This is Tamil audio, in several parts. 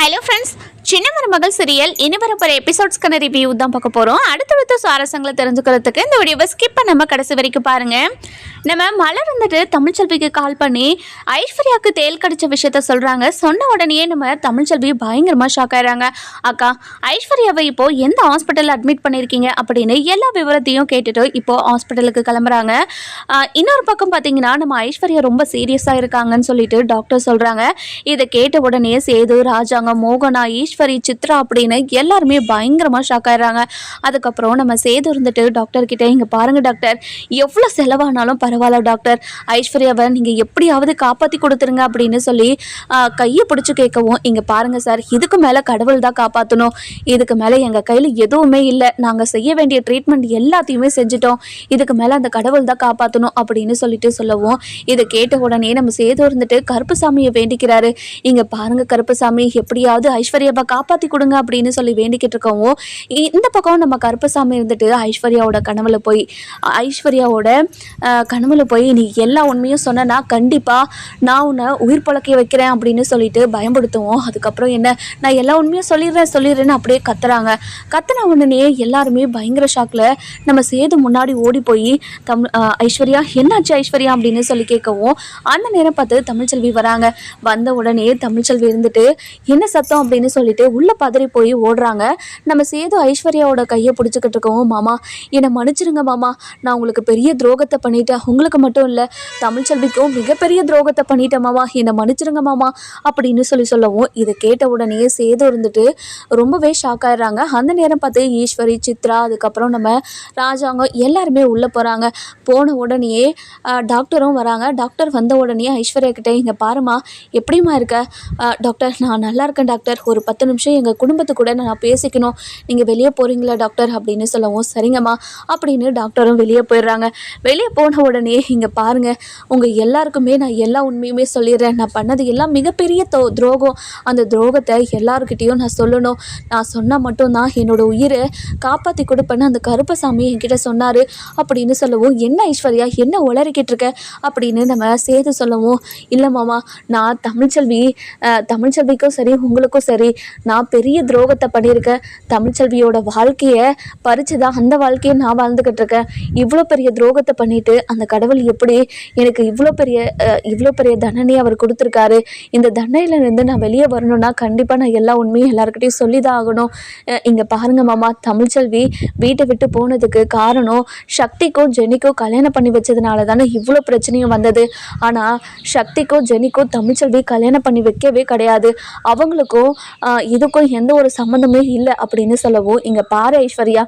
ஹலோ ஃப்ரெண்ட்ஸ், சின்ன மருமகள் சீரியல் இனி வரப்போகிற எபிசோட்ஸ்க்கான ரிவ்யூ தான் பார்க்க போகிறோம். அடுத்தடுத்த சுவாரஸ்யங்களை தெரிஞ்சுக்கிறதுக்கு இந்த வீடியோவை ஸ்கிப் பண்ணாமல் கடைசி வரைக்கும் பாருங்கள். நம்ம மலர் வந்துட்டு தமிழ்ச்செல்விக்கு கால் பண்ணி ஐஸ்வர்யாவுக்கு தேல் கடிச்ச விஷயத்த சொல்கிறாங்க. சொன்ன உடனே நம்ம தமிழ்ச்செல்வி பயங்கரமாக ஷாக் ஆகிறாங்க. அக்கா, ஐஸ்வர்யாவை இப்போது எந்த ஹாஸ்பிட்டலில் அட்மிட் பண்ணியிருக்கீங்க அப்படின்னு எல்லா விவரத்தையும் கேட்டுட்டு இப்போது ஹாஸ்பிட்டலுக்கு கிளம்புறாங்க. இன்னொரு பக்கம் பார்த்தீங்கன்னா நம்ம ஐஸ்வர்யா ரொம்ப சீரியஸாக இருக்காங்கன்னு சொல்லிட்டு டாக்டர் சொல்கிறாங்க. இதை கேட்ட உடனே சேது, ராஜாங்க, மோகனா, ஈஸ்வரி, சித்ரா அப்படின்னு எல்லாருமே பயங்கரமாக ஷாக் ஆயிடுறாங்க. அதுக்கப்புறம் நம்ம சேது இருந்துட்டு டாக்டர் கிட்டே, இங்கே பாருங்கள் டாக்டர், எவ்வளோ செலவானாலும் பரவாயில்ல டாக்டர், ஐஸ்வர்யாவை நீங்கள் எப்படியாவது காப்பாற்றி கொடுத்துருங்க அப்படின்னு சொல்லி கையை பிடிச்சி கேட்கவும், இங்கே பாருங்கள் சார், இதுக்கு மேலே கடவுள் தான் காப்பாற்றணும், இதுக்கு மேலே எங்கள் கையில் எதுவுமே இல்லை, நாங்கள் செய்ய வேண்டிய ட்ரீட்மெண்ட் எல்லாத்தையுமே செஞ்சுட்டோம், இதுக்கு மேலே அந்த கடவுள் தான் காப்பாற்றணும் அப்படின்னு சொல்லிட்டு சொல்லவும், இதை கேட்ட உடனே நம்ம சேது இருந்துட்டு கருப்புசாமியை வேண்டிக்கிறாரு. இங்கே பாருங்கள் கருப்புசாமி, எப்படியாவது ஐஸ்வர்யாவை காப்பாற்றி கொடுங்க அப்படின்னு சொல்லி வேண்டிக்கிட்டு இருக்கவும், இந்த பக்கம் நம்ம கருப்புசாமி இருந்துட்டு ஐஸ்வர்யாவோட கனவுல போய் நீ எல்லா உண்மையும் சொன்னா கண்டிப்பாக நான் உன்னை உயிர் பழக்க வைக்கிறேன் அப்படின்னு சொல்லிட்டு பயன்படுத்துவோம். அதுக்கப்புறம் என்ன, நான் எல்லா உண்மையும் சொல்லிடுறேன்னு அப்படியே கத்துறாங்க. கத்துன உடனே எல்லாருமே பயங்கர ஷாக்கில் நம்ம சேது முன்னாடி ஓடி போய் ஐஸ்வர்யா, என்னாச்சு ஐஸ்வர்யா அப்படின்னு சொல்லி கேட்கவும், அந்த நேரம் பார்த்து தமிழ்ச்செல்வி வராங்க. வந்த உடனே தமிழ்ச்செல்வி இருந்துட்டு என்ன சத்தம் அப்படின்னு சொல்லிட்டு உள்ள பதறி போய் ஓடுறாங்க. நம்ம சேது ஐஸ்வர்யாவோட கையை பிடிச்சிக்கிட்டு இருக்கவும், மாமா என்னை மன்னிச்சிருங்க மாமா, நான் உங்களுக்கு பெரிய துரோகத்தை பண்ணிட்டேன், உங்களுக்கு மட்டும் இல்லை தமிழ்ச்செல்விக்கும் மிகப்பெரிய துரோகத்தை பண்ணிட்டேன் மாமா, என்னை மன்னிச்சிருங்க மாமா அப்படின்னு சொல்லவும், இதை கேட்ட உடனே சேது இருந்துட்டு ரொம்பவே ஷாக் ஆயிடுறாங்க. அந்த நேரம் பார்த்து ஈஸ்வரி, சித்ரா, அதுக்கப்புறம் நம்ம ராஜாங்கம் எல்லாருமே உள்ளே போகிறாங்க. போன உடனே டாக்டரும் வராங்க. டாக்டர் வந்த உடனே ஐஸ்வர்யா கிட்டே, இங்கே பாருமா, எப்படிமா இருக்க? டாக்டர், நான் நல்லா இருக்கேன் டாக்டர், ஒரு 10 நிமிஷம் எங்கள் குடும்பத்து கூட நான் பேசிக்கணும், நீங்கள் வெளியே போகிறீங்களா டாக்டர் அப்படின்னு சொல்லவும், சரிங்கம்மா அப்படின்னு டாக்டரும் வெளியே போயிடுறாங்க. வெளியே போன உடனே, இங்கே பாருங்கள், உங்கள் எல்லாருக்குமே நான் எல்லா உண்மையுமே சொல்லிடுறேன், நான் பண்ணது எல்லாம் மிகப்பெரிய துரோகம், அந்த துரோகத்தை எல்லாருக்கிட்டேயும் நான் சொல்லணும், நான் சொன்னால் மட்டும்தான் என்னோட உயிரை காப்பாற்றி கொடுப்பேன்னு அந்த கருப்பசாமி என்கிட்ட சொன்னார் அப்படின்னு சொல்லவும், என்ன ஐஸ்வர்யா என்ன உளறிக்கிட்டு இருக்க அப்படின்னு நம்ம சேது சொல்லவும், இல்லை மாமா, நான் தமிழ்ச்செல்விக்கும் சரி உங்களுக்கும் சரி நான் பெரிய துரோகத்தை பண்ணியிருக்கேன், தமிழ்ச்செல்வியோட வாழ்க்கையை பறித்து தான் அந்த வாழ்க்கையை நான் வாழ்ந்துக்கிட்டு இருக்கேன், இவ்வளோ பெரிய துரோகத்தை பண்ணிட்டு அந்த கடவுள் எப்படி எனக்கு இவ்வளோ பெரிய தண்டனையை அவர் கொடுத்துருக்காரு, இந்த தண்டனையிலேருந்து நான் வெளியே வரணும்னா கண்டிப்பாக நான் எல்லா உண்மையும் எல்லாருக்கிட்டையும் சொல்லி தான் ஆகணும். இங்கே பாருங்கள் மாமா, தமிழ்ச்செல்வி வீட்டை விட்டு போனதுக்கு காரணம் சக்திக்கும் ஜெனிக்கும் கல்யாணம் பண்ணி வச்சதுனால தானே இவ்வளோ பிரச்சனையும் வந்தது. ஆனால் சக்திக்கும் ஜெனிக்கும் தமிழ்ச்செல்வி கல்யாணம் பண்ணி வைக்கவே கிடையாது, அவங்களுக்கும் இதுக்கும் எந்த ஒரு சம்மந்தமே இல்லை அப்படின்னு சொல்லவும், இங்கே பாரு ஐஸ்வர்யா,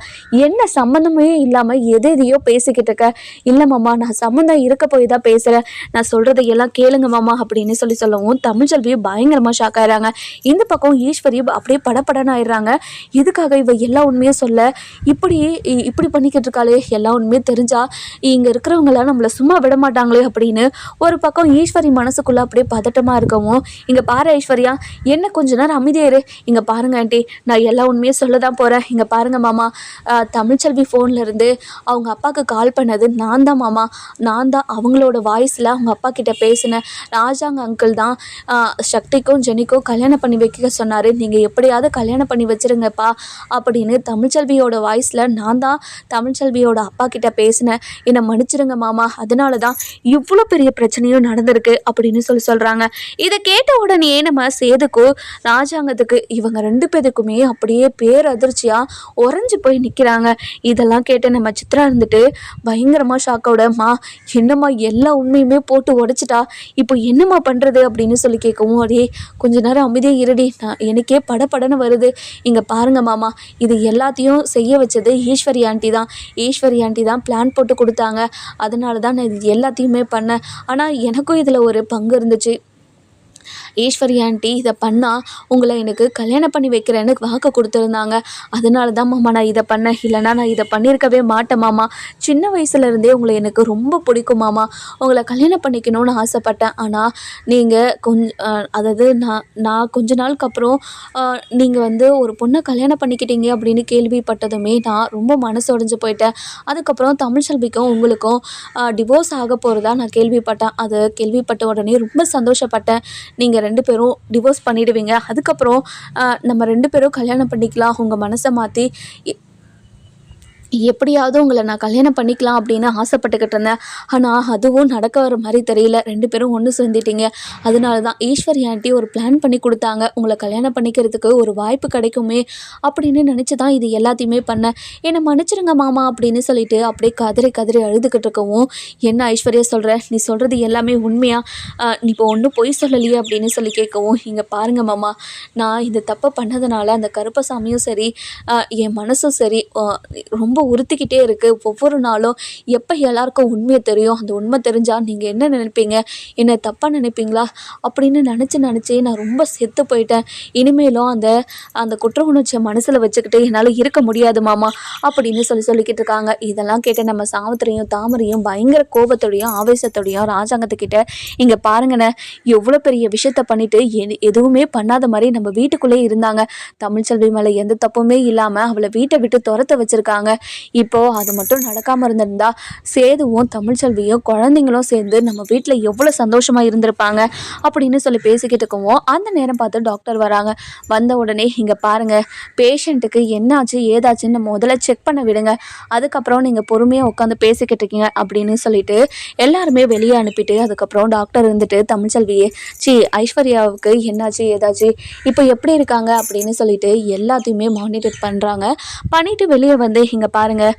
என்ன சம்மந்தமே இல்லாமல் எதையோ பேசிக்கிட்டு இருக்க, இல்லை மாமா நான் சம்மந்தம் இருக்க போய் தான் பேசுகிறேன், நான் சொல்கிறத எல்லாம் கேளுங்க மாமா அப்படின்னு சொல்லவும், தமிழ்ச்செல்வி பயங்கரமாக ஷாக் ஆயிடுறாங்க. இந்த பக்கம் ஈஸ்வரி அப்படியே படப்படன்னு ஆயிடுறாங்க. எதுக்காக இவ எல்லா உண்மையும் சொல்ல இப்படி பண்ணிக்கிட்டு இருக்காளே, எல்லா உண்மையும் தெரிஞ்சா இங்கே இருக்கிறவங்களாம் நம்மளை சும்மா விட மாட்டாங்களே அப்படின்னு ஒரு பக்கம் ஈஸ்வரி மனசுக்குள்ளே அப்படியே பதட்டமாக இருக்கவும், இங்கே பாரு ஐஸ்வர்யா, என்ன கொஞ்ச நேரம் அமைதியாயிரு, இங்கே பாருங்க ஆண்டி, நான் எல்லா உண்மையும் சொல்ல தான் போகிறேன், இங்கே பாருங்க மாமா, தமிழ்ச்செல்வி ஃபோன்லேருந்து அவங்க அப்பாவுக்கு கால் பண்ணது நான் தான் மாமா, நான் தான் அவங்களோட வாய்ஸில் அவங்க அப்பா கிட்ட பேசினேன், ராஜாங்க அங்கிள் தான் சக்திக்கும் ஜெனிக்கும் கல்யாணம் பண்ணி வைக்க சொன்னார், நீங்கள் எப்படியாவது கல்யாணம் பண்ணி வச்சுருங்கப்பா அப்படின்னு தமிழ்ச்செல்வியோட வாய்ஸில் நான் தான் தமிழ்ச்செல்வியோட அப்பா கிட்ட பேசினேன், என்னை மன்னிச்சிருங்க மாமா, அதனால தான் இவ்வளோ பெரிய பிரச்சனையும் நடந்திருக்கு அப்படின்னு சொல்கிறாங்க. இதை கேட்ட உடனே நம்ம சேதுக்கும் ராஜாங்கத்துக்கு இவங்க 2 பேருக்குமே அப்படியே பேரதிர்ச்சியாக உறைஞ்சி போய் நிற்கிறாங்க. இதெல்லாம் கேட்டு நம்ம சித்ரா இருந்துட்டு பயங்கரமாக ஷாக்கோடமா, என்னம்மா எல்லா உண்மையுமே போட்டு உடைச்சிட்டா, இப்போ என்னம்மா பண்ணுறது அப்படின்னு சொல்லி கேட்கவும், அடே கொஞ்ச நேரம் அமைதியாக இருடி, எனக்கே படப்படன்னு வருது, இங்கே பாருங்க மாமா, இது எல்லாத்தையும் செய்ய வச்சது ஈஸ்வரி ஆண்டி தான் பிளான் போட்டு கொடுத்தாங்க, அதனால தான் நான் இது எல்லாத்தையுமே பண்ணேன், ஆனால் எனக்கும் இதில் ஒரு பங்கு இருந்துச்சு, ஈஸ்வரி ஆண்டி இதை பண்ணால் உங்களை எனக்கு கல்யாணம் பண்ணி வைக்கிறேன்னு வாக்கு கொடுத்துருந்தாங்க, அதனால தான் மாமா நான் இதை பண்ணேன், இல்லைனா நான் இதை பண்ணியிருக்கவே மாட்டேன் மாமா, சின்ன வயசுலேருந்தே உங்களை எனக்கு ரொம்ப பிடிக்கும் மாமா, உங்களை கல்யாணம் பண்ணிக்கணும்னு ஆசைப்பட்டேன், ஆனால் நீங்கள் அதாவது நான் கொஞ்ச நாளுக்கு அப்புறம் நீங்கள் ஒரு பொண்ணை கல்யாணம் பண்ணிக்கிட்டீங்க அப்படின்னு கேள்விப்பட்டதுமே நான் ரொம்ப மனசு உடைஞ்சு போயிட்டேன், அதுக்கப்புறம் தமிழ்ச்செல்விக்கும் உங்களுக்கும் டிவோர்ஸ் ஆக போகிறதா நான் கேள்விப்பட்டேன், அதை கேள்விப்பட்ட உடனே ரொம்ப சந்தோஷப்பட்டேன், நீங்கள் நீங்கள் 2 பேரும் டிவோர்ஸ் பண்ணிடுவீங்க. அதுக்கப்புறம் நம்ம 2 பேரும் கல்யாணம் பண்ணிக்கலாம். உங்கள் மனசை மாற்றி எப்படியாவது உங்களை நான் கல்யாணம் பண்ணிக்கலாம் அப்படின்னு ஆசைப்பட்டுக்கிட்டு இருந்தேன். ஆனால் அதுவும் நடக்க வர மாதிரி தெரியல. 2 பேரும் ஒன்று சேர்ந்துட்டீங்க. அதனால தான் ஈஸ்வரி ஆண்டி ஒரு பிளான் பண்ணி கொடுத்தாங்க. உங்களை கல்யாணம் பண்ணிக்கிறதுக்கு ஒரு வாய்ப்பு கிடைக்குமே அப்படின்னு நினச்சி தான் இது எல்லாத்தையுமே பண்ணேன். என்னை மன்னிச்சிருங்க மாமா அப்படின்னு சொல்லிட்டு அப்படியே கதறி கதறி அழுதுகிட்டு இருக்கவும், என்ன ஐஸ்வர்யா சொல்கிற, நீ சொல்கிறது எல்லாமே உண்மையா, நீ இப்போ ஒன்றும் பொய் சொல்லலையே அப்படின்னு சொல்லி கேட்கவும், இங்கே பாருங்க மாமா, நான் இந்த தப்பை பண்ணதுனால அந்த கருப்பசாமியும் சரி என் மனசும் சரி ரொம்ப உறுத்திக்கிட்டே இருக்குது. ஒவ்வொரு நாளும் எப்போ எல்லாருக்கும் உண்மையை தெரியும், அந்த உண்மை தெரிஞ்சால் நீங்கள் என்ன நினைப்பீங்க, என்னை தப்பாக நினைப்பீங்களா அப்படின்னு நினச்சி நான் ரொம்ப செத்து போயிட்டேன். இனிமேலும் அந்த குற்ற உணர்ச்சியை மனசில் வச்சுக்கிட்டு என்னால் இருக்க முடியாது மாமா அப்படின்னு சொல்லிக்கிட்டு இருக்காங்க. இதெல்லாம் கேட்ட நம்ம சாவித்திரியும் தாமரையும் பயங்கர கோபத்தோடையும் ஆவேசத்தோடையும் ராஜாங்கத்துக்கிட்ட, இங்கே பாருங்கண்ணே, எவ்வளோ பெரிய விஷயத்த பண்ணிட்டு எதுவுமே பண்ணாத மாதிரி நம்ம வீட்டுக்குள்ளே இருந்தாங்க. தமிழ்ச்செல்வி மேலே எந்த தப்புமே இல்லாமல் அவளை வீட்டை விட்டு துரத்த வச்சுருக்காங்க. இப்போது அது மட்டும் நடக்காமல் இருந்திருந்தா சேதுவும் தமிழ்ச்செல்வியும் குழந்தைங்களும் சேர்ந்து நம்ம வீட்டில் எவ்வளோ சந்தோஷமாக இருந்திருப்பாங்க அப்படின்னு பேசிக்கிட்டு இருக்கவும், அந்த நேரம் பார்த்து டாக்டர் வராங்க. வந்த உடனே, இங்கே பாருங்கள், பேஷண்ட்டுக்கு என்னாச்சு ஏதாச்சுன்னு முதல்ல செக் பண்ண விடுங்க, அதுக்கப்புறம் நீங்கள் பொறுமையாக உட்காந்து பேசிக்கிட்டு இருக்கீங்க அப்படின்னு சொல்லிட்டு எல்லாருமே வெளியே அனுப்பிட்டு, அதுக்கப்புறம் டாக்டர் இருந்துட்டு தமிழ்ச்செல்வியே ஐஸ்வர்யாவுக்கு என்னாச்சு ஏதாச்சு இப்போ எப்படி இருக்காங்க அப்படின்னு சொல்லிட்டு எல்லாத்தையுமே மானிட்டர் பண்ணுறாங்க. பண்ணிவிட்டு வெளியே வந்து, இங்கே பாருங்கள்,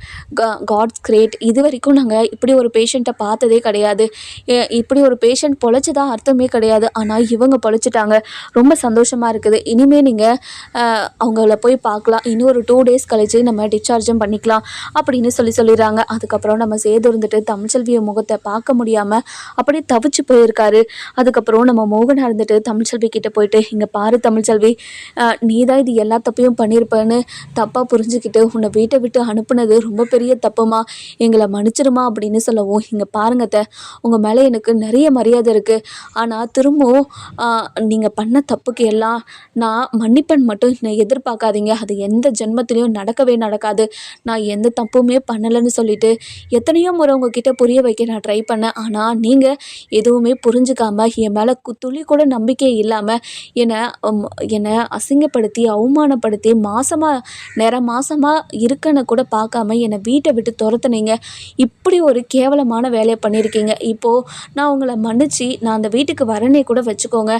காட்ஸ் கிரேட், இது வரைக்கும் நாங்கள் இப்படி ஒரு பேஷண்ட்டை பார்த்ததே கிடையாது. இப்படி ஒரு பேஷண்ட் பொழைச்சதா அர்த்தமே கிடையாது. ஆனால் இவங்க பொழைச்சிட்டாங்க, ரொம்ப சந்தோஷமாக இருக்குது. இனிமேல் நீங்கள் அவங்கள போய் பார்க்கலாம். இன்னும் ஒரு 2 days கழிச்சு நம்ம டிஸ்சார்ஜும் பண்ணிக்கலாம் அப்படின்னு சொல்லிடுறாங்க. அதுக்கப்புறம் நம்ம சேது இருந்துட்டு தமிழ்ச்செல்வியை முகத்தை பார்க்க முடியாமல் அப்படியே தவிச்சு போயிருக்காரு. அதுக்கப்புறம் நம்ம மோகனாக இருந்துட்டு தமிழ்ச்செல்வி கிட்டே போயிட்டு, இங்கே பாரு தமிழ்ச்செல்வி, நீ தான் இது எல்லா தப்பையும் பண்ணியிருப்பேன்னு தப்பாக புரிஞ்சுக்கிட்டு உன்னை வீட்டை விட்டு அனுப்புனது ரொம்ப பெரிய தப்புமா, எங்களை மன்னிச்சிருமா அப்படின்னு சொல்லவும், இங்கே பாருங்கத்த, உங்கள் மேலே எனக்கு நிறைய மரியாதை இருக்குது. ஆனால் திரும்பவும் நீங்கள் பண்ண தப்புக்கு எல்லாம் நான் மன்னிப்பன் மட்டும் எதிர்பார்க்காதீங்க. அது எந்த ஜென்மத்திலையும் நடக்கவே நடக்காது. நான் எந்த தப்புமே பண்ணலைன்னு சொல்லிட்டு எத்தனையோ முறை உங்ககிட்ட புரிய வைக்க நான் ட்ரை பண்ணேன். ஆனால் நீங்கள் எதுவுமே புரிஞ்சுக்காம என் மேலே துளி கூட நம்பிக்கை இல்லாமல் என்னை அசிங்கப்படுத்தி அவமானப்படுத்தி மாசமாக இருக்கன்னு கூட பார்க்காம என்னை வீட்டை விட்டு துரத்துனீங்க. இப்படி ஒரு கேவலமான வேலையை பண்ணியிருக்கீங்க. இப்போது நான் உங்களை மன்னிச்சு நான் அந்த வீட்டுக்கு வரனே கூட வச்சுக்கோங்க.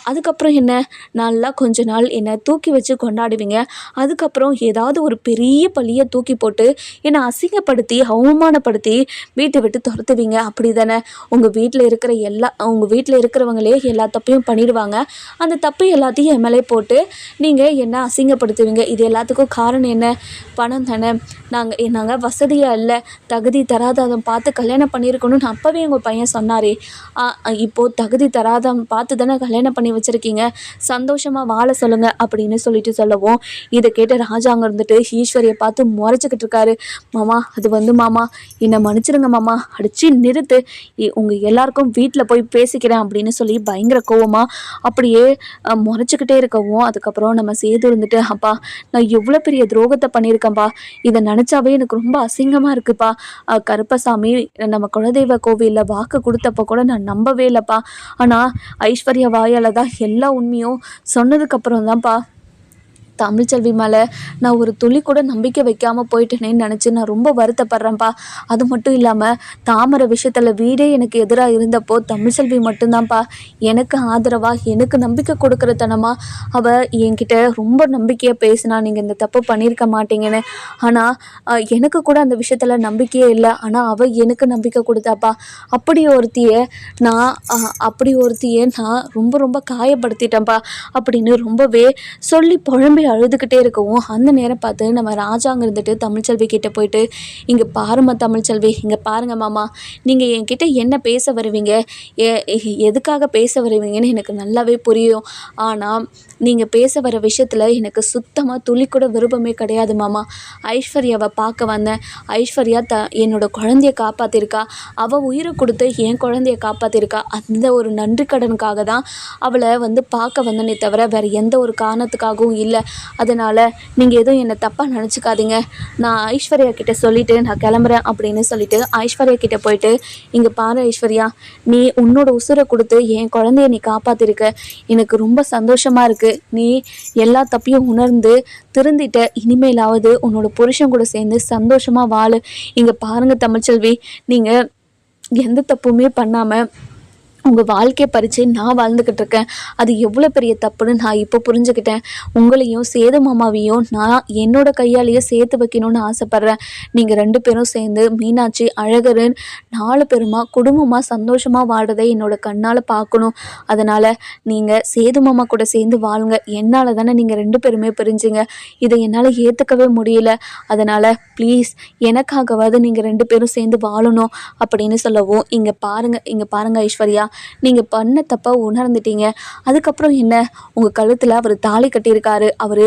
அதுக்கப்புறம் என்ன, நல்லா கொஞ்ச நாள் என்னை தூக்கி வச்சு கொண்டாடுவீங்க. அதுக்கப்புறம் ஏதாவது ஒரு பெரிய பழியை தூக்கி போட்டு என்னை அசிங்கப்படுத்தி அவமானப்படுத்தி வீட்டை விட்டு துரத்துவீங்க. அப்படி தானே? உங்கள் வீட்டில் இருக்கிறவங்களே எல்லா தப்பையும் பண்ணிடுவாங்க. அந்த தப்பு எல்லாத்தையும் என் மேலே போட்டு நீங்கள் என்ன அசிங்கப்படுத்துவீங்க. இது எல்லாத்துக்கும் காரணம் என்ன? பணம் தானே. நாங்கள் வசதியாக இல்லை, தகுதி தராதம் பார்த்து கல்யாணம் பண்ணியிருக்கணும்னு அப்போவே உங்கள் பையன் சொன்னாரே. இப்போது தகுதி தராதம் பார்த்து தானே கல்யாணம் பண்ணி வச்சுருக்கீங்க, சந்தோஷமாக வாழ சொல்லுங்கள் அப்படின்னு சொல்லவும், இதை கேட்ட ராஜா அங்கே இருந்துட்டு ஈஸ்வரியை பார்த்து முறைச்சிக்கிட்டு இருக்காரு. மாமா, அது மாமா, என்னை மன்னிச்சிருங்க மாமா, அடிச்சு நிறுத்து, உங்கள் எல்லாருக்கும் வீட்டில் போய் பேசிக்கிறேன் அப்படின்னு சொல்லி பயங்கர கோவமாக அப்படியே முறைச்சிக்கிட்டே இருக்கவும், அதுக்கப்புறம் நம்ம சேது இருந்துட்டு, அப்பா, நான் எவ்வளோ பெரிய துரோகத்தை பண்ணியிருக்கேன்ப்பா, இதை நினச்சாவே எனக்கு ரொம்ப அசிங்கமாக இருக்குப்பா. கருப்பசாமி நம்ம குலதெய்வ கோவிலில் வாக்கு கொடுத்தப்போ கூட நான் நம்பவே இல்லைப்பா. ஆனால் ஐஸ்வர்யா வாயால் தான் எல்லா உண்மையும் சொன்னதுக்கப்புறம் தான்ப்பா தமிழ்ச்செல்வி மேலே நான் ஒரு துளி கூட நம்பிக்கை வைக்காமல் போயிட்டேனேன்னு நினச்சி நான் ரொம்ப வருத்தப்படுறேன்ப்பா. அது மட்டும் இல்லாமல் தாமரை விஷயத்தில் வீடே எனக்கு எதிராக இருந்தப்போ தமிழ்ச்செல்வி மட்டும்தான்ப்பா எனக்கு ஆதரவாக, எனக்கு நம்பிக்கை கொடுக்குற தனமாக அவள் என்கிட்ட ரொம்ப நம்பிக்கையாக பேசினா, நீங்கள் இந்த தப்பு பண்ணியிருக்க மாட்டீங்கன்னு. ஆனால் எனக்கு கூட அந்த விஷயத்தில் நம்பிக்கையே இல்லை. ஆனால் அவள் எனக்கு நம்பிக்கை கொடுத்தாப்பா. அப்படி ஒருத்தியை நான் ரொம்ப ரொம்ப காயப்படுத்திட்டேன்ப்பா அப்படின்னு ரொம்பவே சொல்லி புழம்பி அழுதுகிட்டே இருக்கவும், அந்த நேரம் பார்த்து நம்ம ராஜாங்க இருந்துட்டு தமிழ்ச்செல்வி கிட்டே போயிட்டு, இங்கே பாருமா தமிழ்ச்செல்வி, இங்கே பாருங்க மாமா, நீங்கள் என்கிட்ட என்ன பேச வருவீங்க, எதுக்காக பேச வருவீங்கன்னு எனக்கு நல்லாவே புரியும். ஆனால் நீங்கள் பேச வர விஷயத்தில் எனக்கு சுத்தமாக துளி கூட விருப்பமே கிடையாது மாமா. ஐஸ்வர்யாவை பார்க்க வந்தேன். ஐஸ்வர்யா என்னோட குழந்தைய காப்பாற்றிருக்கா, அவள் உயிரை கொடுத்து என் குழந்தைய காப்பாற்றிருக்கா. அந்த ஒரு நன்றி கடனுக்காக தான் அவளை பார்க்க வந்தனே தவிர வேறு எந்த ஒரு காரணத்துக்காகவும் இல்லை. அதனால் நீங்கள் எதுவும் என்னை தப்பாக நினச்சிக்காதீங்க. நான் ஐஸ்வர்யா கிட்ட சொல்லிவிட்டு நான் கிளம்புறேன் அப்படின்னு சொல்லிட்டு ஐஸ்வர்யா கிட்ட போயிட்டு, இங்கே பாரு ஐஸ்வர்யா, நீ உன்னோட உசுரை கொடுத்து என் குழந்தைய நீ காப்பாற்றிருக்க. எனக்கு ரொம்ப சந்தோஷமாக இருக்குது. நீ எல்லா தப்பையும் உணர்ந்து திருந்திட்ட. இனிமேலாவது உன்னோட புருஷன் கூட சேர்ந்து சந்தோஷமாக வாழு. இங்கே பாருங்கள் தமிழ்ச்செல்வி, நீங்கள் எந்த தப்புமே பண்ணாமல் உங்கள் வாழ்க்கையை பறித்து நான் வாழ்ந்துக்கிட்டு இருக்கேன். அது எவ்வளோ பெரிய தப்புன்னு நான் இப்போ புரிஞ்சுக்கிட்டேன். உங்களையும் சேது மாமாவையும் நான் என்னோட கையாலேயே சேர்த்து வைக்கணும்னு ஆசைப்பட்றேன். நீங்கள் 2 பேரும் சேர்ந்து மீனாட்சி அழகரு 4 பேருமா குடும்பமாக சந்தோஷமாக வாழ்றதை என்னோட கண்ணால் பார்க்கணும். அதனால் நீங்கள் சேது மாமா கூட சேர்ந்து வாழுங்க. என்னால் தானே நீங்கள் 2 பேருமே பிரிஞ்சிங்க. இதை என்னால் ஏற்றுக்கவே முடியல. அதனால் ப்ளீஸ் எனக்காகவாது நீங்கள் 2 பேரும் சேர்ந்து வாழணும் அப்படின்னு சொல்லவும், இங்கே பாருங்கள் ஐஸ்வர்யா, நீங்கள் பண்ண தப்பா உணர்ந்துட்டீங்க. அதுக்கப்புறம் என்ன, உங்கள் கழுத்தில் அவர் தாலி கட்டியிருக்காரு. அவர்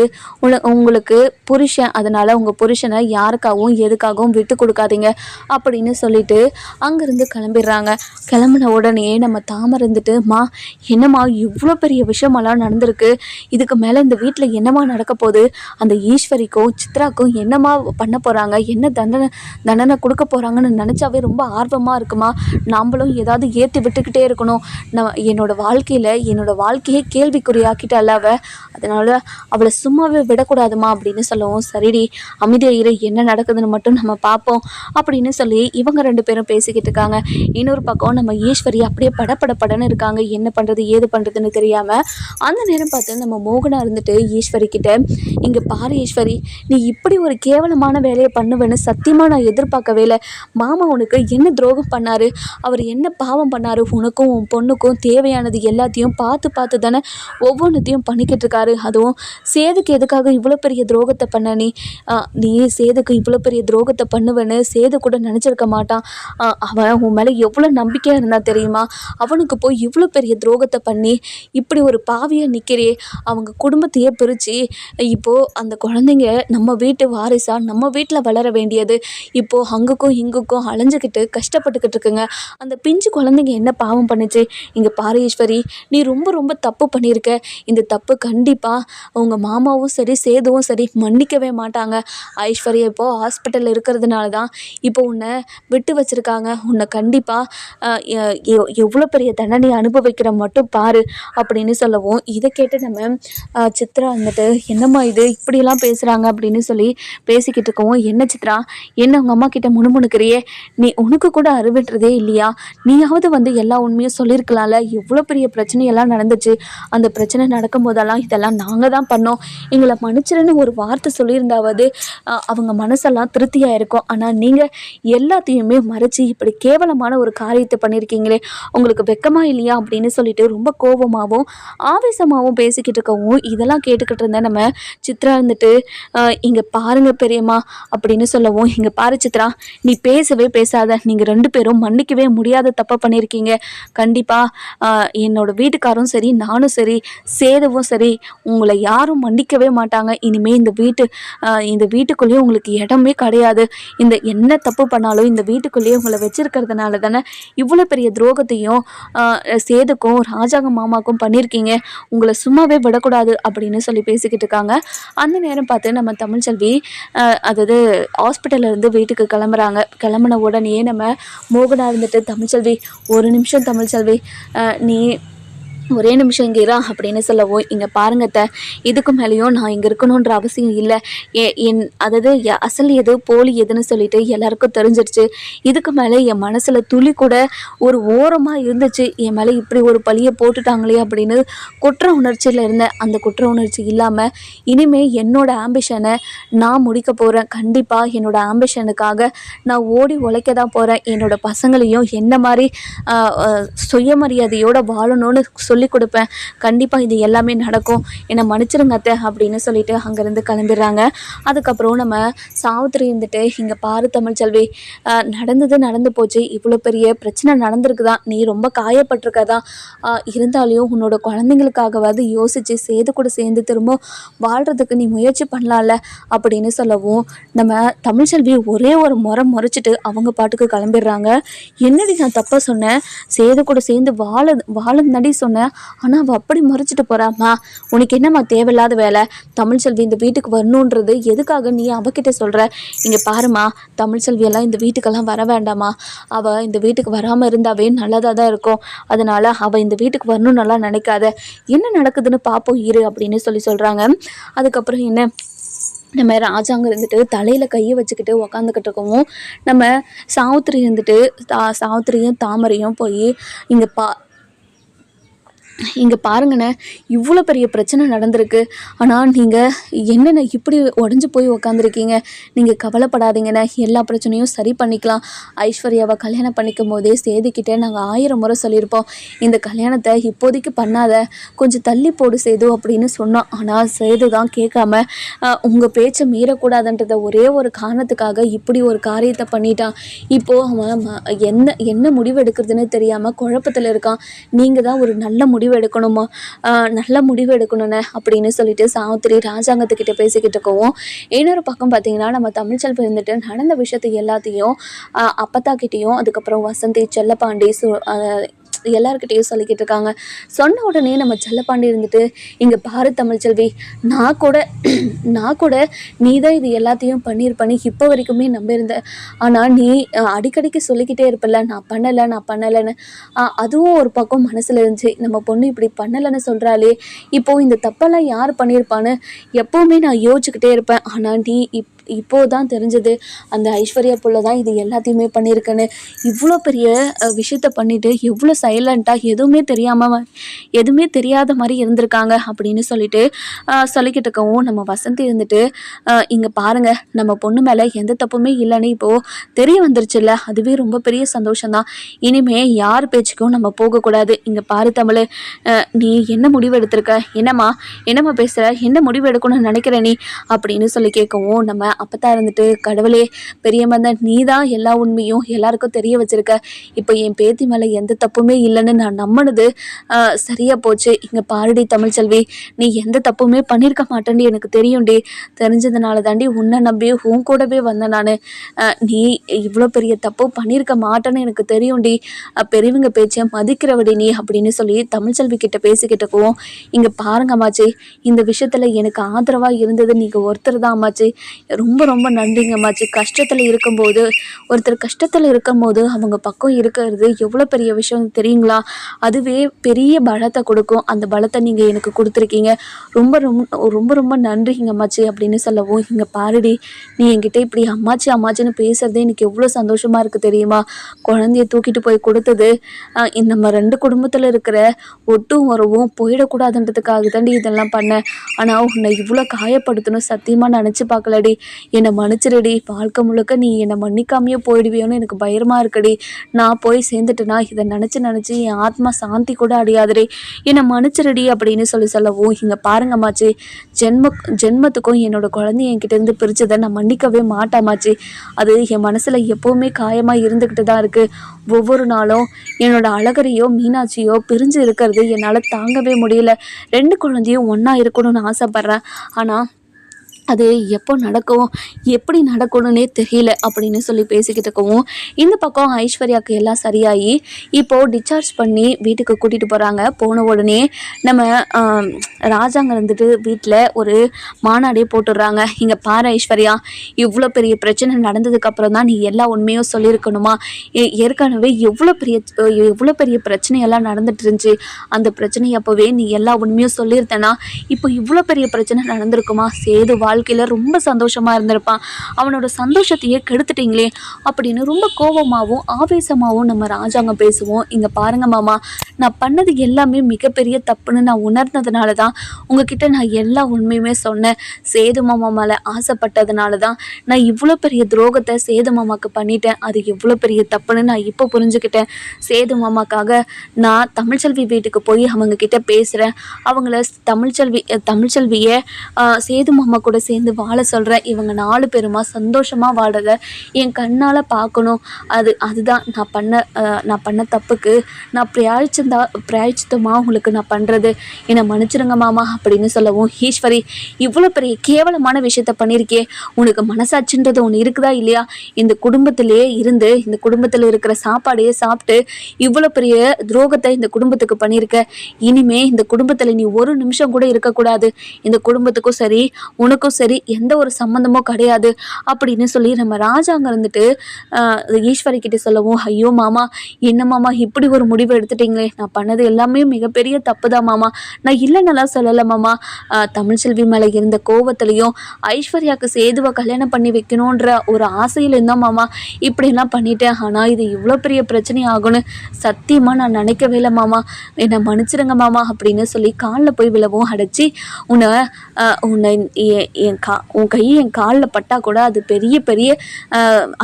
உங்களுக்கு புருஷன். அதனால் உங்கள் புருஷனை யாருக்காகவும் எதுக்காகவும் விட்டு கொடுக்காதீங்க அப்படின்னு சொல்லிட்டு அங்கேருந்து கிளம்பிடுறாங்க. கிளம்புன உடனே நம்ம தாமரை இருந்துட்டு, என்னம்மா இவ்வளோ பெரிய விஷயமெல்லாம் நடந்திருக்கு, இதுக்கு மேலே இந்த வீட்டில் என்னம்மா நடக்க போகுது, அந்த ஈஸ்வரிக்கும் சித்ராக்கும் என்னம்மா பண்ண போகிறாங்க, என்ன தண்டனை கொடுக்க போகிறாங்கன்னு நினச்சாவே ரொம்ப ஆர்வமாக இருக்குமா. நாம்ளும் ஏதாவது ஏற்றி விட்டுக்கிட்டே இருக்கணும். நான் என்னோட வாழ்க்கையே கேள்விக்குறியாக்கிட்டால அதனால் அவளை சும்மாவே விடக்கூடாதுமா அப்படின்னு சொல்லவும், சரிடி அமைதியா இரு, என்ன நடக்குதுன்னு மட்டும் நம்ம பார்ப்போம் அப்படின்னு சொல்லி இவங்க 2 பேரும் பேசிக்கிட்டு இருக்காங்க. இன்னொரு பக்கம் நம்ம ஈஸ்வரி அப்படியே படன்னு இருக்காங்க. என்ன பண்ணுறது ஏது பண்ணுறதுன்னு தெரியாமல் அந்த நேரம் பார்த்து நம்ம மோகனா இருந்துட்டு ஈஸ்வரி கிட்ட, இங்கே பாரு ஈஸ்வரி, நீ இப்படி ஒரு கேவலமான வேலையை பண்ணுவேன்னு சத்தியமாக நான் எதிர்பார்க்கவே இல்லை. மாமா உனக்கு என்ன துரோகம் பண்ணாரு, அவர் என்ன பாவம் பண்ணாரு, உனக்கும் உன் பொண்ணுக்கும் தேவையானது எல்லாத்தையும் பார்த்து தானே ஒவ்வொன்றத்தையும் பண்ணிக்கிட்டு இருக்காரு. அதுவும் சேதுக்கு எதுக்காக இவ்வளோ பெரிய துரோகத்தை பண்ண, நீ சேதுக்கு இவ்வளோ பெரிய துரோகத்தை பண்ணுவேன்னு சேது கூட நினச்சிருக்க மாட்டான். அவன் உன் மேலே எவ்வளோ நம்பிக்கையாக இருந்தா தெரியுமா. அவனுக்கு போய் இவ்வளோ பெரிய துரோகத்தை பண்ணி இப்படி ஒரு பாவியாக நிற்கிறே. அவங்க குடும்பத்தையே பிரித்து இப்போது அந்த குழந்தைங்க நம்ம வீட்டு வாரிசா நம்ம வீட்டில் வளர வேண்டியது இப்போது அங்குக்கும் இங்குக்கும் அலைஞ்சிக்கிட்டு கஷ்டப்பட்டுக்கிட்டு இருக்குங்க. அந்த பிஞ்சு குழந்தைங்க என்ன பாவம் பண்ணுச்சு. இங்கே பாரு ஈஸ்வரி, நீ ரொம்ப தப்பு பண்ணியிருக்க. இந்த தப்பு கண்டிப்பாக அவங்க மாமாவும் சரி சேதுவும் சரி மன்னிக்கவே மாட்டாங்க. ஐஸ்வர்யா இப்போது ஹாஸ்பிட்டலில் இருக்கிறதுனால தான் இப்போ உன்னை விட்டு வச்சுருக்காங்க. உன்னை கண்டிப்பாக எவ்வளோ பெரிய தண்டனை அனுபவிக்கிற மட்டும் பாரு அப்படின்னு சொல்லவும், இதை கேட்டு நம்ம சித்ரா வந்துட்டு, என்னம்மா இது இப்படியெல்லாம் பேசுகிறாங்க அப்படின்னு சொல்லி பேசிக்கிட்டு இருக்கவும், என்ன சித்ரா, என்ன உங்கள் அம்மா கிட்ட முணுமுணுக்கிறியே, நீ உனக்கு கூட அறிவின்றதே இல்லையா, நீயாவது வந்து எல்லா உண்மையும் சொல்லியிருக்கலாம்ல. எவ்வளோ பெரிய பிரச்சனையெல்லாம் நடந்துச்சு. அந்த பிரச்சனை நடக்கும் போதெல்லாம் இதெல்லாம் நாங்கள் தான் பண்ணோம், எங்களை மன்னிச்சிருன்னு ஒரு வார்த்தை சொல்லியிருந்தாவது அவங்க மனசெல்லாம் திருப்தியாக இருக்கும். ஆனால் நீங்கள் எல்லாத்தையுமே மறைச்சி இப்படி கேவலமான ஒரு காரியத்தை பண்ணியிருக்கீங்களே, உங்களுக்கு வெக்கமாக இல்லையா அப்படின்னு சொல்லிட்டு ரொம்ப கோபமாகவும் ஆவேசமாகவும் பேசிக்கிட்டு இருக்கவும், இதெல்லாம் கேட்டுக்கிட்டு இருந்தேன் நம்ம சித்ரா இருந்துட்டு, இங்கே பாருங்க பெரியம்மா அப்படின்னு சொல்லவும், இங்கே பாரு சித்ரா, நீ பேசவே பேசாத, நீங்கள் 2 பேரும் மன்னிக்கவே முடியாத தப்பை பண்ணியிருக்கீங்க. கண்டிப்பாக என்னோட வீட்டுக்காரும் சரி நானும் சரி சேதுவும் சரி உங்களை யாரும் மன்னிக்கவே மாட்டாங்க. இனிமேல் இந்த வீட்டுக்குள்ளேயே உங்களுக்கு இடமே கிடையாது. இந்த என்ன தப்பு பண்ணாலும் இந்த வீட்டுக்குள்ளேயே உங்களை வச்சிருக்கிறதுனால தானே இவ்வளோ பெரிய துரோகத்தையும் சேதுக்கும் ராஜாங்க மாமாக்கும் பண்ணியிருக்கீங்க. உங்களை சும்மாவே விடக்கூடாது அப்படின்னு சொல்லி பேசிக்கிட்டு இருக்காங்க. அந்த நேரம் பார்த்து நம்ம தமிழ்ச்செல்வி அதாவது ஹாஸ்பிட்டல்ல இருந்து வீட்டுக்கு கிளம்புறாங்க. கிளம்புன உடனே நம்ம மோகனா இருந்துட்டு, தமிழ்ச்செல்வி ஒரு நிமிஷம் தமிழ்ச்செல்வி, நீ ஒரே நிமிஷம் இங்கே இரா அப்படின்னு சொல்லவும், இங்கே பாருங்கத்த, இதுக்கு மேலேயும் நான் இங்கே இருக்கணுன்ற அவசியம் இல்லை. அதாவது அசல் எது போலி எதுன்னு சொல்லிட்டு எல்லாருக்கும் தெரிஞ்சிருச்சு. இதுக்கு மேலே என் மனசில் துளி கூட ஒரு ஓரமாக இருந்துச்சு, என் மேலே இப்படி ஒரு பழியை போட்டுட்டாங்களே அப்படின்னு குற்ற உணர்ச்சியில் இருந்தேன். அந்த குற்ற உணர்ச்சி இல்லாமல் இனிமேல் என்னோட ஆம்பிஷனை நான் முடிக்க போகிறேன். கண்டிப்பாக என்னோட ஆம்பிஷனுக்காக நான் ஓடி உழைக்க தான் போகிறேன். என்னோட பசங்களையும் என்ன மாதிரி சுயமரியாதையோடு வாழணும்னு சொல்லி கொடுப்பேன். கண்டிப்பாக இது எல்லாமே நடக்கும், என்னை மன்னிச்சிருங்க அத்தை அப்படின்னு சொல்லிட்டு அங்கேருந்து கிளம்பிடுறாங்க. அதுக்கப்புறம் நம்ம சாவித்திரி இருந்துட்டு, இங்கே பாரு தமிழ்ச்செல்வி, நடந்து போச்சு, இவ்வளோ பெரிய பிரச்சனை நடந்திருக்குதான், நீ ரொம்ப காயப்பட்டிருக்கதான், இருந்தாலும் உன்னோட குழந்தைங்களுக்காகவாது யோசித்து சேது கூட சேர்ந்து திரும்ப வாழ்கிறதுக்கு நீ முயற்சி பண்ணலாம்ல அப்படின்னு சொல்லவும், நம்ம தமிழ்ச்செல்வி ஒரே ஒரு முறைச்சிட்டு அவங்க பாட்டுக்கு கிளம்பிடுறாங்க. என்னடி நான் தப்பாக சொன்னேன், சேது கூட சேர்ந்து வாழ நடி சொன்னேன், ஆனால் அவள் அப்படி முறைச்சிட்டு போகிறாம்மா. உனக்கு என்னம்மா தேவையில்லாத வேலை? தமிழ்ச்செல்வி இந்த வீட்டுக்கு வரணுன்றது எதுக்காக நீ அவகிட்ட சொல்கிற? இங்கே பாருமா, தமிழ்ச்செல்வியெல்லாம் இந்த வீட்டுக்கெல்லாம் வர வேண்டாமா. அவள் இந்த வீட்டுக்கு வராமல் இருந்தாவே நல்லதாக தான் இருக்கும். அதனால் அவள் இந்த வீட்டுக்கு வரணும்னுலாம் நினைக்காத. என்ன நடக்குதுன்னு பார்ப்போம் இரு அப்படின்னு சொல்கிறாங்க. அதுக்கப்புறம் என்ன, நம்ம ராஜாங்க இருந்துட்டு தலையில் கையை வச்சுக்கிட்டு உக்காந்துக்கிட்டு இருக்கவும், நம்ம சாவித்திரி இருந்துட்டு சாவித்திரியும் தாமரையும் போய் இங்கே பாருங்கண்ணே, இவ்வளோ பெரிய பிரச்சனை நடந்திருக்கு. ஆனால் நீங்கள் என்னென்ன இப்படி உடஞ்சி போய் உக்காந்துருக்கீங்க? நீங்கள் கவலைப்படாதீங்கண்ணே, எல்லா பிரச்சனையும் சரி பண்ணிக்கலாம். ஐஸ்வர்யாவை கல்யாணம் பண்ணிக்கும் போதே சேதுக்கிட்டே நாங்கள் 1000 முறை சொல்லியிருப்போம், இந்த கல்யாணத்தை இப்போதைக்கு பண்ணாத, கொஞ்சம் தள்ளி போடு சேது அப்படின்னு சொன்னோம். ஆனால் சேது தான் கேட்காம உங்கள் பேச்சை மீறக்கூடாதுன்றத ஒரே ஒரு காரணத்துக்காக இப்படி ஒரு காரியத்தை பண்ணிட்டான். இப்போது அவன் என்ன முடிவு எடுக்கிறதுன்னு தெரியாமல் குழப்பத்தில் இருக்கான். நீங்கள் தான் ஒரு நல்ல முடிவு எடுக்கணுமா, நல்ல முடிவு எடுக்கணுண்ணே அப்படின்னு சொல்லிட்டு சாவித்திரி ராஜாங்கத்துக்கிட்ட பேசிக்கிட்டு இருக்கவும், இன்னொரு பக்கம் பார்த்தீங்கன்னா நம்ம தமிழ்ச்செல்வி இருந்துட்டு நடந்த விஷயத்தை எல்லாத்தையும் அப்பத்தாக்கிட்டேயும் அதுக்கப்புறம் வசந்தி, செல்லப்பாண்டி, எல்லாருக்கிட்டையும் சொல்லிக்கிட்டு இருக்காங்க. சொன்ன உடனே நம்ம செல்லப்பாண்டி இருந்துட்டு, இங்கே பாரு தமிழ்ச்செல்வி, நான் கூட நீ தான் இது எல்லாத்தையும் பண்ணியிருப்பேன்னு இப்போ வரைக்குமே நம்பியிருந்தேன். ஆனால் நீ அடிக்கடிக்கு சொல்லிக்கிட்டே இருப்பில்ல, நான் பண்ணலைன்னு. அதுவும் ஒரு பக்கம் மனசில் இருந்துச்சு. நம்ம பொண்ணு இப்படி பண்ணலைன்னு சொல்கிறாளே, இப்போது இந்த தப்பெல்லாம் யார் பண்ணியிருப்பான்னு எப்போவுமே நான் யோசிச்சுக்கிட்டே இருப்பேன். ஆனால் நீ இப்போது தான் தெரிஞ்சது, அந்த ஐஸ்வர்யா புள்ள தான் இது எல்லாத்தையுமே பண்ணியிருக்கேன்னு. இவ்வளோ பெரிய விஷயத்த பண்ணிவிட்டு எவ்வளோ சைலண்ட்டாக எதுவுமே தெரியாத மாதிரி இருந்திருக்காங்க அப்படின்னு சொல்லிக்கிட்டு இருக்கவும், நம்ம வசந்தி இருந்துட்டு, இங்கே பாருங்கள், நம்ம பொண்ணு மேலே எந்த தப்புமே இல்லைன்னு இப்போது தெரிய வந்துருச்சுல்ல, அதுவே ரொம்ப பெரிய சந்தோஷம்தான். இனிமே யார் பேச்சுக்கும் நம்ம போகக்கூடாது. இங்கே பாரு தமிழ், நீ என்ன முடிவு எடுத்திருக்க? என்னம்மா பேசுகிற? என்ன முடிவு எடுக்கணும்னு நினைக்கிற நீ அப்படின்னு கேட்கவும், நம்ம அப்பதான் இருந்துட்டு, கடவுளே பெரியம்மா, நீ தான் எல்லா உண்மையும் எல்லாருக்கும் தெரிய வச்சிருக்க. இப்போ என் பேத்தி மேலே எந்த தப்புமே இல்லைன்னு நான் நம்பினது சரியா போச்சு. இங்கே பாருடி தமிழ்ச்செல்வி, நீ எந்த தப்புமே பண்ணியிருக்க மாட்டேன்டி, எனக்கு தெரியும்டி. தெரிஞ்சதுனால தாண்டி உன்னை நம்பி உன் கூடவே வந்தேன் நான். நீ இவ்வளோ பெரிய தப்பு பண்ணியிருக்க மாட்டேன்னு எனக்கு தெரியும்டி. பெரியவங்க பேச்சை மதிக்கிறவடி நீ அப்படின்னு தமிழ்ச்செல்வி கிட்ட பேசிக்கிட்டு இருக்கோம். இங்கே பாருங்க அம்மாச்சி, இந்த விஷயத்தில் எனக்கு ஆதரவாக இருந்தது நீங்கள் ஒருத்தர் தான் அம்மாச்சி. ரொம்ப ரொம்ப நன்றிங்க அம்மாச்சி. ஒருத்தர் கஷ்டத்தில் இருக்கும்போது அவங்க பக்கம் இருக்கிறது எவ்வளோ பெரிய விஷயம் தெரியுங்களா? அதுவே பெரிய பலத்தை கொடுக்கும். அந்த பலத்தை நீங்கள் எனக்கு கொடுத்துருக்கீங்க. ரொம்ப ரொம்ப ரொம்ப ரொம்ப நன்றிங்க அம்மாச்சி அப்படின்னு சொல்லவும், இங்கே பாருடி, நீ என்கிட்ட இப்படி அம்மாச்சின்னு பேசுகிறதே எனக்கு எவ்வளோ சந்தோஷமாக இருக்குது தெரியுமா? குழந்தைய தூக்கிட்டு போய் கொடுத்தது நம்ம 2 குடும்பத்தில் இருக்கிற ஒட்டும் உறவும் போயிடக்கூடாதுன்றதுக்காக தாண்டி இதெல்லாம் பண்ணேன். ஆனால் உன்னை இவ்வளோ காயப்படுத்தணும் சத்தியமாக நினச்சி பார்க்கலடி. என்னை மன்னிச்சிருடி. வாழ்க்கை முழுக்க நீ என்னை மன்னிக்காமையே போயிடுவியோன்னு எனக்கு பயமாக இருக்குடி. நான் போய் சேர்ந்துட்டேன்னா இதை நினச்சி என் ஆத்மா சாந்தி கூட அடையாதுடி. என்னை மன்னிச்சிருடி அப்படின்னு சொல்லவும், இங்கே பாருங்கம்மாச்சி, ஜென்மத்துக்கும் என்னோட குழந்தைய என்கிட்டேருந்து பிரிச்சதை நான் மன்னிக்கவே மாட்டாமாச்சி. அது என் மனசில் எப்போவுமே காயமாக இருந்துக்கிட்டு தான் இருக்குது. ஒவ்வொரு நாளும் என்னோட அழகரையோ மீனாட்சியோ பிரிஞ்சு இருக்கிறது என்னால் தாங்கவே முடியல. 2 குழந்தையும் ஒன்றா இருக்கணும்னு ஆசைப்பட்றேன். ஆனால் அது எப்போ நடக்கும், எப்படி நடக்கணும்னே தெரியல அப்படின்னு பேசிக்கிட்டு இருக்கவும், இந்த பக்கம் ஐஸ்வர்யாவுக்கு எல்லாம் சரியாகி இப்போது டிஸ்சார்ஜ் பண்ணி வீட்டுக்கு கூட்டிகிட்டு போகிறாங்க. போன உடனே நம்ம ராஜாங்க இருந்துட்டு வீட்டில் ஒரு மாநாடே போட்டுடுறாங்க. இங்கே பாரு ஐஸ்வர்யா, இவ்வளோ பெரிய பிரச்சனை நடந்ததுக்கப்புறம் தான் நீ எல்லா உண்மையும் சொல்லியிருக்கணுமா? ஏற்கனவே எவ்வளோ பெரிய பிரச்சனையெல்லாம் நடந்துட்டு இருந்துச்சு. அந்த பிரச்சனை அப்போவே நீ எல்லா உண்மையும் சொல்லியிருந்தேன்னா இப்போ இவ்வளோ பெரிய பிரச்சனை நடந்திருக்குமா? சேது வாழ்க்கையில் ரொம்ப சந்தோஷமாக இருந்திருப்பான். அவனோட சந்தோஷத்தையே கெடுத்துட்டீங்களே அப்படின்னு ரொம்ப கோபமாகவும் ஆவேசமாகவும் நம்ம ராஜாங்க பேசுவோம். இங்கே பாருங்க மாமா, நான் பண்ணது எல்லாமே மிகப்பெரிய தப்புன்னு நான் உணர்ந்ததுனால தான் உங்ககிட்ட நான் எல்லா உண்மையுமே சொன்னேன். சேது மாமா மேலே ஆசைப்பட்டதுனால தான் நான் இவ்வளோ பெரிய துரோகத்தை சேது மாமாவுக்கு பண்ணிட்டேன். அது எவ்வளோ பெரிய தப்புன்னு நான் இப்போ புரிஞ்சுக்கிட்டேன். சேது மாமாக்காக நான் தமிழ்ச்செல்வி வீட்டுக்கு போய் அவங்க கிட்ட பேசுகிறேன். அவங்கள தமிழ்ச்செல்வியை சேது மாமா கூட சேர்ந்து வாழ சொல்கிறேன். இவங்க 4 பேருமா சந்தோஷமாக வாழறத என் கண்ணால் பார்க்கணும். அதுதான் நான் பண்ண தப்புக்கு நான் பிராயச்சித்தமாக உங்களுக்கு நான் பண்ணுறது. என்னை மன்னிச்சிருங்க மாமா அப்படின்னு சொல்லவும், ஈஸ்வரி இவ்வளோ பெரிய கேவலமான விஷயத்த பண்ணியிருக்கே, உனக்கு மனசாட்சின்றது ஒன்று இருக்குதா இல்லையா? இந்த குடும்பத்திலே இருந்து இந்த குடும்பத்தில் இருக்கிற சாப்பாடையே சாப்பிட்டு இவ்வளோ பெரிய துரோகத்தை இந்த குடும்பத்துக்கு பண்ணியிருக்க. இனிமே இந்த குடும்பத்தில் நீ ஒரு நிமிஷம் கூட இருக்கக்கூடாது. இந்த குடும்பத்துக்கும் சரி உனக்கும் சரி எந்த ஒரு சம்மந்தமும் கிடையாது அப்படின்னு சொல்லி நம்ம ராஜாங்க இருந்துட்டு ஈஸ்வரி கிட்ட சொல்லவும், ஐயோ மாமா, என்ன மாமா இப்படி ஒரு முடிவு எடுத்துட்டீங்களே, நான் பண்ணது எல்லாமே மிகப்பெரிய தப்பு தான் மாமா, நான் இல்லைன்னெல்லாம் சொல்லலை மாமா. தமிழ்ச்செல்வி மேலே இருந்த கோவத்துலையும் ஐஸ்வர்யாவுக்கு சேதுவை கல்யாணம் பண்ணி வைக்கணுன்ற ஒரு ஆசையில் இருந்தால் மாமா இப்படிலாம் பண்ணிட்டேன். ஆனால் இது இவ்வளோ பெரிய பிரச்சனை ஆகும்னு சத்தியமாக நான் நினைக்கவே இல்லை மாமா, என்னை மன்னிச்சிருங்க மாமா அப்படின்னு சொல்லி காலில் போய் விழவும், அடைச்சி உன்னை உன் கை என் காலில் பட்டா கூட அது பெரிய பெரிய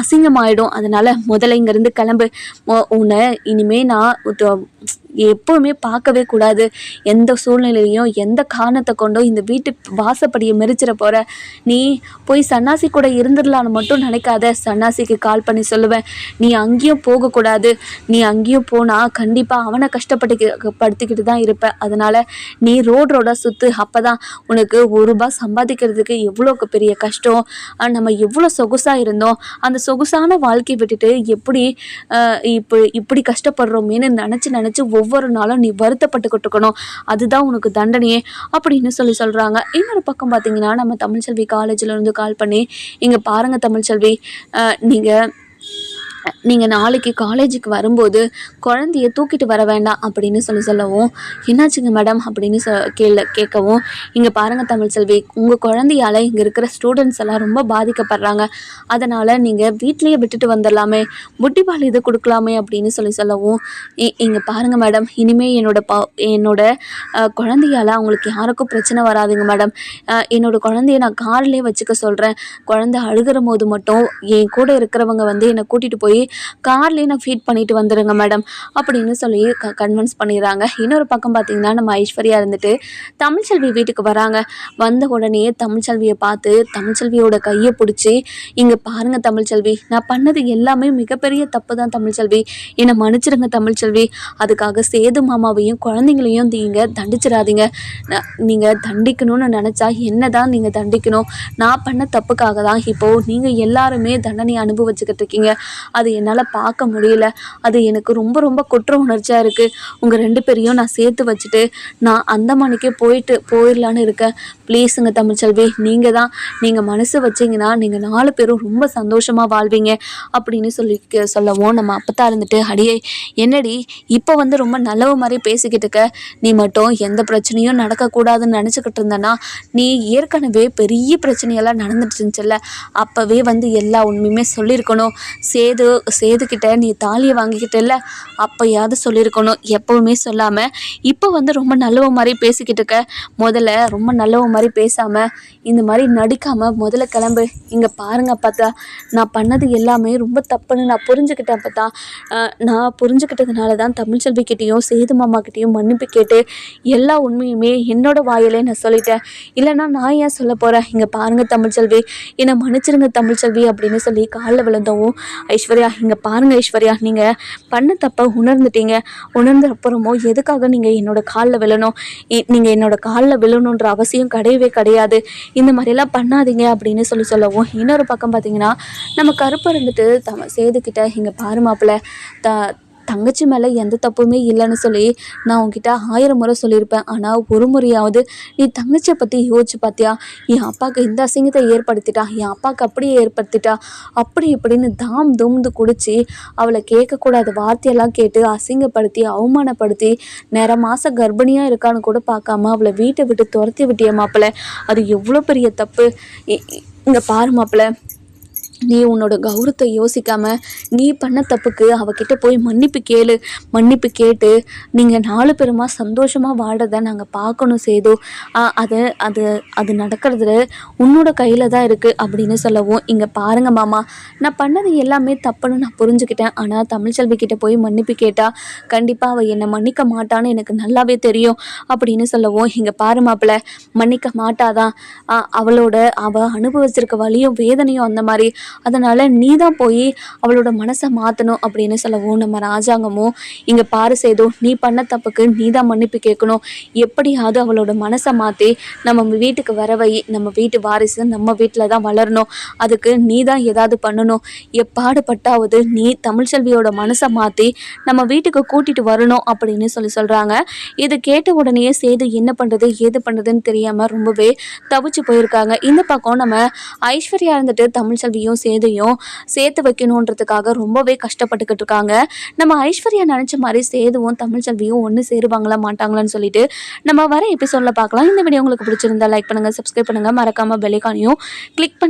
அசிங்கமாயிடும். அதனால் முதல்ல இங்கேருந்து கிளம்பு. உன்னை இனிமே நான் எப்போவுமே பார்க்கவே கூடாது. எந்த சூழ்நிலையிலையும் எந்த காரணத்தை கொண்டோ இந்த வீட்டு வாசப்படியை மெரிச்சிட போகிற. நீ போய் சன்னாசி கூட இருந்துடலான்னு மட்டும் நினைக்காத. சன்னாசிக்கு கால் பண்ணி சொல்லுவேன், நீ அங்கேயும் போகக்கூடாது. நீ அங்கேயும் போனால் கண்டிப்பாக அவனை படுத்திக்கிட்டு தான் இருப்ப. அதனால் நீ ரோடாக சுற்று. அப்போ தான் உனக்கு ₹1 சம்பாதிக்கிறதுக்கு எவ்வளோ பெரிய கஷ்டம், நம்ம எவ்வளோ சொகுசாக இருந்தோம், அந்த சொகுசான வாழ்க்கையை விட்டுட்டு எப்படி இப்படி கஷ்டப்படுறோமேன்னு நினச்சி ஒவ்வொரு நாளும் நீ வருத்தப்பட்டுக்கிட்டு இருக்கணும். அதுதான் உனக்கு தண்டனையே அப்படின்னு சொல்கிறாங்க. இன்னொரு பக்கம் பார்த்தீங்கன்னா, நம்ம தமிழ்ச்செல்வி காலேஜில் இருந்து கால் பண்ணி, இங்கே பாருங்கள் தமிழ்ச்செல்வி, நீங்கள் நாளைக்கு காலேஜுக்கு வரும்போது குழந்தைய தூக்கிட்டு வர வேண்டாம் அப்படின்னு சொல்லவும், என்னாச்சுங்க மேடம் அப்படின்னு கேட்கவும், இங்கே பாருங்கள் தமிழ்ச்செல்வி, உங்கள் குழந்தையால் இங்கே இருக்கிற ஸ்டூடெண்ட்ஸ் எல்லாம் ரொம்ப பாதிக்கப்படுறாங்க. அதனால் நீங்கள் வீட்லேயே விட்டுட்டு வந்துடலாமே, முட்டிப்பால் இது கொடுக்கலாமே அப்படின்னு சொல்லவும், இங்கே பாருங்கள் மேடம், இனிமேல் என்னோட குழந்தையால் அவங்களுக்கு யாருக்கும் பிரச்சனை வராதுங்க மேடம். என்னோடய குழந்தைய நான் கார்லேயே வச்சுக்க சொல்கிறேன். குழந்தை அழுகிற போது மட்டும் என் கூட இருக்கிறவங்க என்னை கூட்டிகிட்டு போய் கார்லேயே நான் ஃபீட் பண்ணிட்டு வந்துடுங்க மேடம் அப்படின்னு சொல்லி கன்வின்ஸ் பண்ணிடுறாங்க. இன்னொரு பக்கம் பார்த்தீங்கன்னா, நம்ம ஐஸ்வர்யா இருந்துட்டு தமிழ்ச்செல்வி வீட்டுக்கு வராங்க. வந்த உடனே தமிழ்ச்செல்வியை பார்த்து தமிழ்ச்செல்வியோட கையை பிடிச்சி, இங்கே பாருங்கள் தமிழ்ச்செல்வி, நான் பண்ணது எல்லாமே மிகப்பெரிய தப்பு தான் தமிழ்ச்செல்வி, என்னை மன்னிச்சிருங்க தமிழ்ச்செல்வி. அதுக்காக சேது மாமாவையும் குழந்தைங்களையும் நீங்கள் தண்டிச்சிடாதீங்க. நீங்கள் தண்டிக்கணும்னு நினச்சா என்ன தான் நீங்கள் தண்டிக்கணும். நான் பண்ண தப்புக்காக தான் இப்போது நீங்கள் எல்லாருமே தண்டனை அனுபவிச்சுக்கிட்டு இருக்கீங்க. அது என்னால் பார்க்க முடியல. அது எனக்கு ரொம்ப ரொம்ப குற்ற உணர்ச்சியாக இருக்குது. உங்கள் 2 பேரையும் நான் சேர்த்து வச்சுட்டு நான் அந்தமானுக்கே போயிடலான்னு இருக்கேன். ப்ளீஸுங்க தமிழ்ச்செல்வி, நீங்கள் மனசு வச்சிங்கன்னா நீங்கள் 4 பேரும் ரொம்ப சந்தோஷமாக வாழ்வீங்க அப்படின்னு சொல்லவும், நம்ம அப்பத்தா இருந்துட்டு, அடியே என்னடி இப்போ ரொம்ப நல்லவ மாதிரி பேசிக்கிட்டு இருக்க, நீ மட்டும் எந்த பிரச்சனையும் நடக்கக்கூடாதுன்னு நினச்சிக்கிட்டு இருந்தேன்னா, நீ ஏற்கனவே பெரிய பிரச்சனையெல்லாம் நடந்துட்டு இருந்துச்சுல்ல, அப்போவே எல்லா உண்மையுமே சொல்லியிருக்கணும். சேதுக்கிட்ட நீ தாலியை வாங்கிக்கிட்டல, அப்போயாவது சொல்லியிருக்கணும். எப்போவுமே சொல்லாமல் இப்போ ரொம்ப நல்லவ மாதிரி பேசிக்கிட்டு இருக்க. முதல்ல ரொம்ப நல்லவ மாதிரி பேசாமல் இந்த மாதிரி நடிக்காமல் முதல்ல கிளம்பு. இங்கே பாருங்க அப்பத்தா, நான் பண்ணது எல்லாமே ரொம்ப தப்புன்னு நான் புரிஞ்சுக்கிட்டேன் அப்பத்தா. நான் புரிஞ்சுக்கிட்டதுனால தான் தமிழ்ச்செல்விக்கிட்டேயும் சேது மாமாக்கிட்டேயும் மன்னிப்பு கேட்டு எல்லா உண்மையுமே என்னோட வாயிலே நான் சொல்லிட்டேன். இல்லைன்னா நான் ஏன் சொல்ல போகிறேன். இங்கே பாருங்கள் தமிழ்ச்செல்வி, என்னை மன்னிச்சிருங்க தமிழ்ச்செல்வி அப்படின்னு சொல்லி காலில் விழுந்தவும், ஐஸ்வர்யா இங்கே பாருங்கள் ஐஸ்வர்யா, நீங்கள் பண்ண தப்பை உணர்ந்துட்டீங்க. உணர்ந்த அப்புறமும் எதுக்காக நீங்கள் என்னோட காலில் விழணும்? நீங்கள் என்னோட காலில் விழணுன்ற அவசியம் கிடையாது. இந்த மாதிரிலாம் பண்ணாதீங்க அப்படின்னு சொல்லவும், இன்னொரு பக்கம் பார்த்தீங்கன்னா, நம்ம கருப்பு இருந்துட்டு சேதுக்கிட்ட, இங்கே பாரு மாப்பிள்ளை, தங்கச்சி மேலே எந்த தப்புமே இல்லைன்னு சொல்லி நான் உங்ககிட்ட 1000 முறை சொல்லியிருப்பேன். ஆனால் ஒரு முறையாவது நீ தங்கச்சியை பற்றி யோசிச்சு பார்த்தியா? என் அப்பாவுக்கு இந்த அசிங்கத்தை ஏற்படுத்திட்டா, என் அப்பாவுக்கு அப்படியே ஏற்படுத்திட்டா, அப்படி இப்படின்னு தாம் தும்ந்து குடிச்சு அவளை கேட்கக்கூடாத வார்த்தையெல்லாம் கேட்டு அசிங்கப்படுத்தி அவமானப்படுத்தி மாதம் கர்ப்பிணியாக இருக்கான்னு கூட பார்க்காம அவளை வீட்டை விட்டு துரத்தி விட்டிய மாப்பிள்ளை. அது எவ்வளோ பெரிய தப்பு. இங்கே பாரு மாப்பிள்ளை, நீ உன்னோட கௌரவத்தை யோசிக்காம நீ பண்ண தப்புக்கு அவகிட்ட போய் மன்னிப்பு கேளு. மன்னிப்பு கேட்டு நீங்கள் 4 பேருமா சந்தோஷமாக வாழ்கிறத நாங்கள் பார்க்கணும் சேது. அது அது அது நடக்கிறது உன்னோட கையில் தான் இருக்குது அப்படின்னு சொல்லவும், இங்கே பாருங்க மாமா, நான் பண்ணது எல்லாமே தப்புன்னு நான் புரிஞ்சுக்கிட்டேன். ஆனால் தமிழ்ச்செல்வி கிட்ட போய் மன்னிப்பு கேட்டால் கண்டிப்பாக அவள் என்னை மன்னிக்க மாட்டான்னு எனக்கு நல்லாவே தெரியும் அப்படின்னு சொல்லவும், இங்கே பாரு மாப்பிள்ள, மன்னிக்க மாட்டாதான். அவள் அனுபவிச்சிருக்க வலியும் வேதனையும் அந்த மாதிரி. அதனால் நீ தான் போய் அவளோட மனசை மாற்றணும் அப்படின்னு சொல்லவும், நம்ம ராஜாங்கமும் இங்கே பாரு சேது, நீ பண்ண தப்புக்கு நீ தான் மன்னிப்பு கேட்கணும். எப்படியாவது அவளோட மனசை மாற்றி நம்ம வீட்டுக்கு வரவை, நம்ம வீட்டு வாரிசு நம்ம வீட்டில் தான் வளரணும். அதுக்கு நீ தான் ஏதாவது பண்ணணும். எப்பாடுபட்டாவது நீ தமிழ்ச்செல்வியோட மனசை மாற்றி நம்ம வீட்டுக்கு கூட்டிகிட்டு வரணும் அப்படின்னு சொல்கிறாங்க. இது கேட்ட உடனே சேது என்ன பண்ணுறது ஏது பண்ணுறதுன்னு தெரியாமல் ரொம்பவே தவிச்சு போயிருக்காங்க. இந்த பக்கம் நம்ம ஐஸ்வர்யா இருந்துட்டு தமிழ்ச்செல்வியும் சேதையும் சேர்த்து வைக்கணுன்றதுக்காக ரொம்பவே கஷ்டப்பட்டுக்கிட்டு இருக்காங்க. நம்ம ஐஸ்வர்யா நினச்ச மாதிரி சேதுவும் தமிழ்ச்செல்வியும் ஒன்று சேருவாங்களா மாட்டாங்களான்னு சொல்லிட்டு நம்ம வர எபிசோடில் பார்க்கலாம். இந்த வீடியோ உங்களுக்கு பிடிச்சிருந்தா லைக் பண்ணுங்கள், சப்ஸ்கிரைப் பண்ணுங்கள், மறக்காமல் பெல் ஐகானையும் கிளிக் பண்ணி